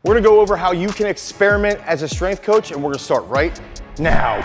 We're gonna go over how you can experiment as a strength coach, and we're gonna start right now.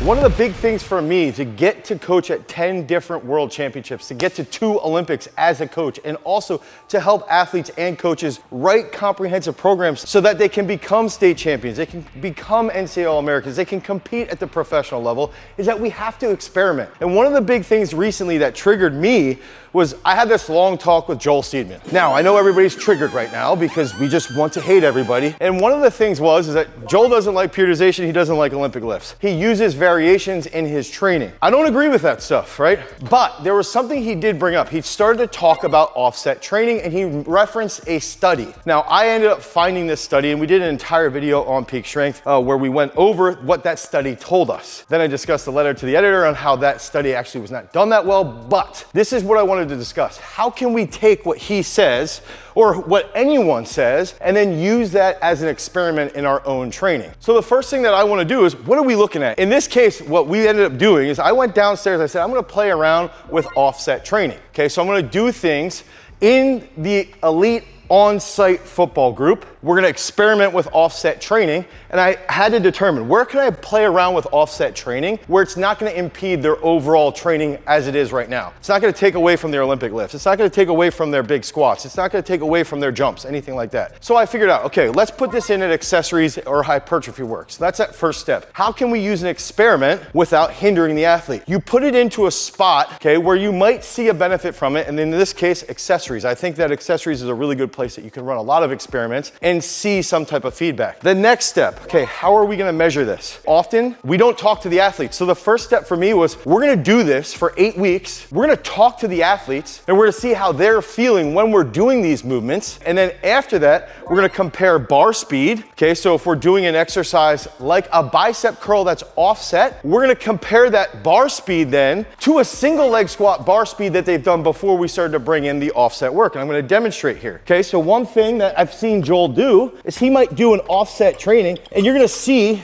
One of the big things for me to get to coach at 10 different world championships, to get to 2 Olympics as a coach, and also to help athletes and coaches write comprehensive programs so that they can become state champions, they can become NCAA All-Americans, they can compete at the professional level, is that we have to experiment. And one of the big things recently that triggered me was I had this long talk with Joel Seedman. Now, I know everybody's triggered right now because we just want to hate everybody. And one of the things is that Joel doesn't like periodization, he doesn't like Olympic lifts. He uses variations in his training. I don't agree with that stuff, right? But there was something he did bring up. He started to talk about offset training and he referenced a study. Now, I ended up finding this study and we did an entire video on Peak Strength where we went over what that study told us. Then I discussed the letter to the editor on how that study actually was not done that well, but this is what I wanted to discuss. How can we take what he says or what anyone says and then use that as an experiment in our own training? So the first thing that I want to do is, what are we looking at? In this case, what we ended up doing is I went downstairs, I said, I'm going to play around with offset training. Okay, so I'm going to do things in the elite on-site football group. We're gonna experiment with offset training, and I had to determine where can I play around with offset training where it's not gonna impede their overall training as it is right now. It's not gonna take away from their Olympic lifts. It's not gonna take away from their big squats. It's not gonna take away from their jumps, anything like that. So I figured out, okay, let's put this in at accessories or hypertrophy work. So that's that first step. How can we use an experiment without hindering the athlete? You put it into a spot, okay, where you might see a benefit from it, and in this case, accessories. I think that accessories is a really good place that you can run a lot of experiments and see some type of feedback. The next step, okay, how are we gonna measure this? Often, we don't talk to the athletes. So the first step for me was, we're gonna do this for 8 weeks. We're gonna talk to the athletes and we're gonna see how they're feeling when we're doing these movements. And then after that, we're gonna compare bar speed. Okay, so if we're doing an exercise like a bicep curl that's offset, we're gonna compare that bar speed then to a single leg squat bar speed that they've done before we started to bring in the offset work. And I'm gonna demonstrate here. Okay, so one thing that I've seen Joel do is he might do an offset training, and you're gonna see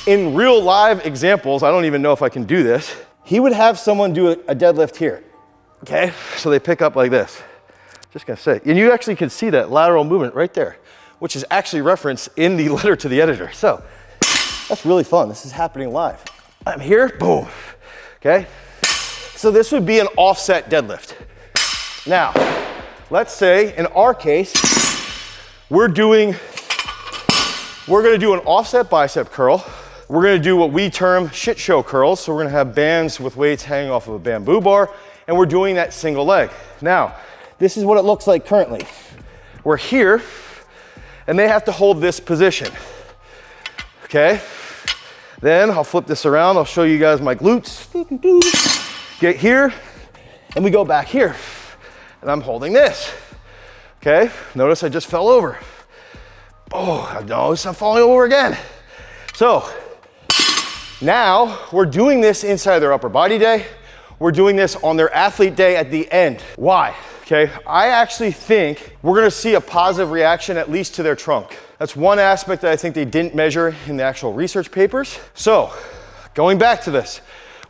in real live examples, I don't even know if I can do this, he would have someone do a deadlift here, okay? So they pick up like this, just gonna say, and you actually can see that lateral movement right there, which is actually referenced in the letter to the editor. So that's really fun, this is happening live. I'm here, boom, okay? So this would be an offset deadlift. Now, let's say in our case, we're gonna do an offset bicep curl. We're gonna do what we term shit show curls. So we're gonna have bands with weights hanging off of a bamboo bar, and we're doing that single leg. Now, this is what it looks like currently. We're here, and they have to hold this position, okay? Then I'll flip this around. I'll show you guys my glutes. Get here, and we go back here. And I'm holding this, okay? Notice I just fell over. Oh, I notice I'm falling over again. So now we're doing this inside their upper body day. We're doing this on their athlete day at the end. Why? Okay, I actually think we're gonna see a positive reaction at least to their trunk. That's one aspect that I think they didn't measure in the actual research papers. So going back to this,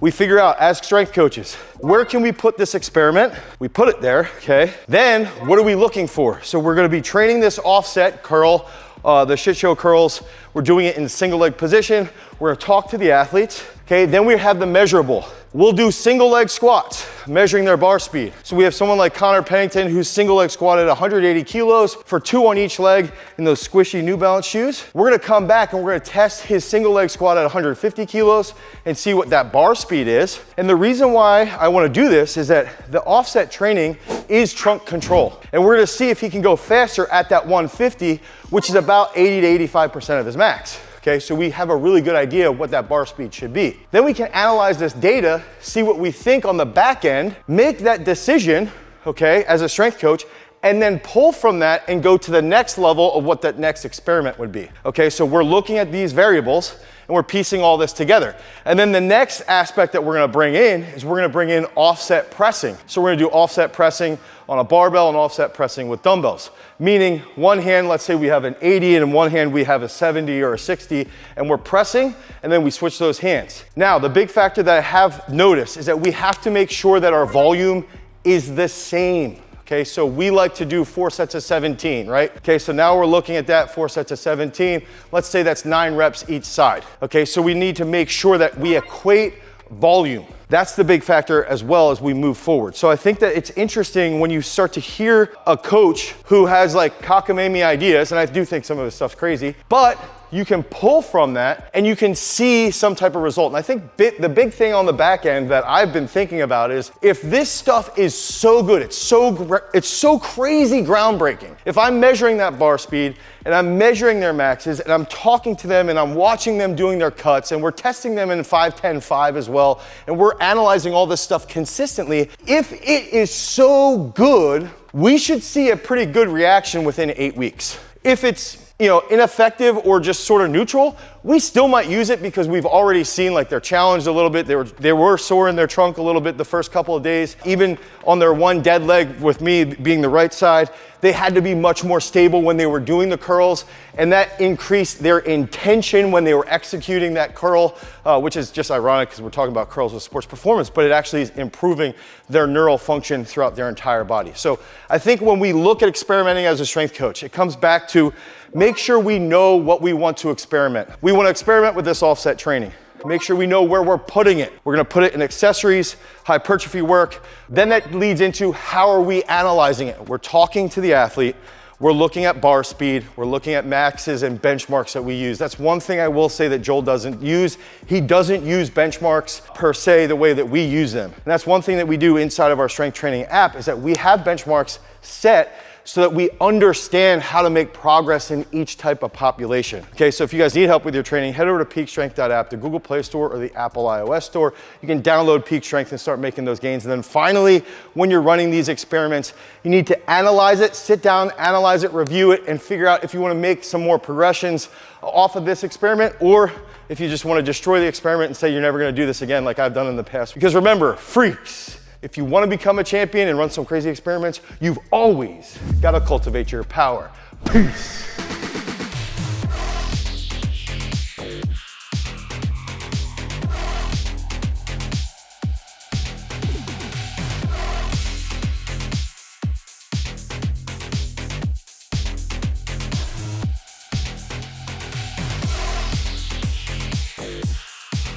we figure out as strength coaches, where can we put this experiment? We put it there, okay? Then what are we looking for? So we're gonna be training this offset curl, the shit show curls. We're doing it in single leg position. We're gonna talk to the athletes, okay? Then we have the measurable. We'll do single leg squats, measuring their bar speed. So we have someone like Connor Pennington who's single leg squatted 180 kilos for 2 on each leg in those squishy New Balance shoes. We're gonna come back and we're gonna test his single leg squat at 150 kilos and see what that bar speed is. And the reason why I wanna do this is that the offset training is trunk control. And we're gonna see if he can go faster at that 150, which is about 80 to 85% of his max. Okay, so we have a really good idea of what that bar speed should be. Then we can analyze this data, see what we think on the back end, make that decision, okay, as a strength coach, and then pull from that and go to the next level of what that next experiment would be. Okay, so we're looking at these variables and we're piecing all this together. And then the next aspect that we're gonna bring in is we're gonna bring in offset pressing. So we're gonna do offset pressing on a barbell and offset pressing with dumbbells. Meaning one hand, let's say we have an 80 and in one hand we have a 70 or a 60 and we're pressing and then we switch those hands. Now, the big factor that I have noticed is that we have to make sure that our volume is the same. Okay, so we like to do 4 sets of 17, right? Okay, so now we're looking at that 4 sets of 17. Let's say that's 9 reps each side. Okay, so we need to make sure that we equate volume. That's the big factor as well as we move forward. So I think that it's interesting when you start to hear a coach who has like cockamamie ideas, and I do think some of his stuff's crazy, but you can pull from that and you can see some type of result. And I think the big thing on the back end that I've been thinking about is if this stuff is so good, it's so crazy groundbreaking. If I'm measuring that bar speed and I'm measuring their maxes and I'm talking to them and I'm watching them doing their cuts and we're testing them in 5-10-5 as well, and we're analyzing all this stuff consistently, if it is so good, we should see a pretty good reaction within 8 weeks. If it's ineffective or just sort of neutral, we still might use it because we've already seen like they're challenged a little bit. They were sore in their trunk a little bit the first couple of days. Even on their one dead leg, with me being the right side, they had to be much more stable when they were doing the curls, and that increased their intention when they were executing that curl, which is just ironic because we're talking about curls with sports performance, but it actually is improving their neural function throughout their entire body. So I think when we look at experimenting as a strength coach, it comes back to make sure we know what we want to experiment. We want to experiment with this offset training. Make sure we know where we're putting it. We're gonna put it in accessories, hypertrophy work. Then that leads into how are we analyzing it? We're talking to the athlete. We're looking at bar speed. We're looking at maxes and benchmarks that we use. That's one thing I will say that Joel doesn't use. He doesn't use benchmarks per se the way that we use them. And that's one thing that we do inside of our strength training app is that we have benchmarks set so that we understand how to make progress in each type of population. Okay, so if you guys need help with your training, head over to peakstrength.app, the Google Play Store or the Apple iOS Store. You can download Peak Strength and start making those gains. And then finally, when you're running these experiments, you need to analyze it, sit down, analyze it, review it, and figure out if you want to make some more progressions off of this experiment, or if you just want to destroy the experiment and say you're never going to do this again like I've done in the past. Because remember, freaks, if you want to become a champion and run some crazy experiments, you've always got to cultivate your power. Peace.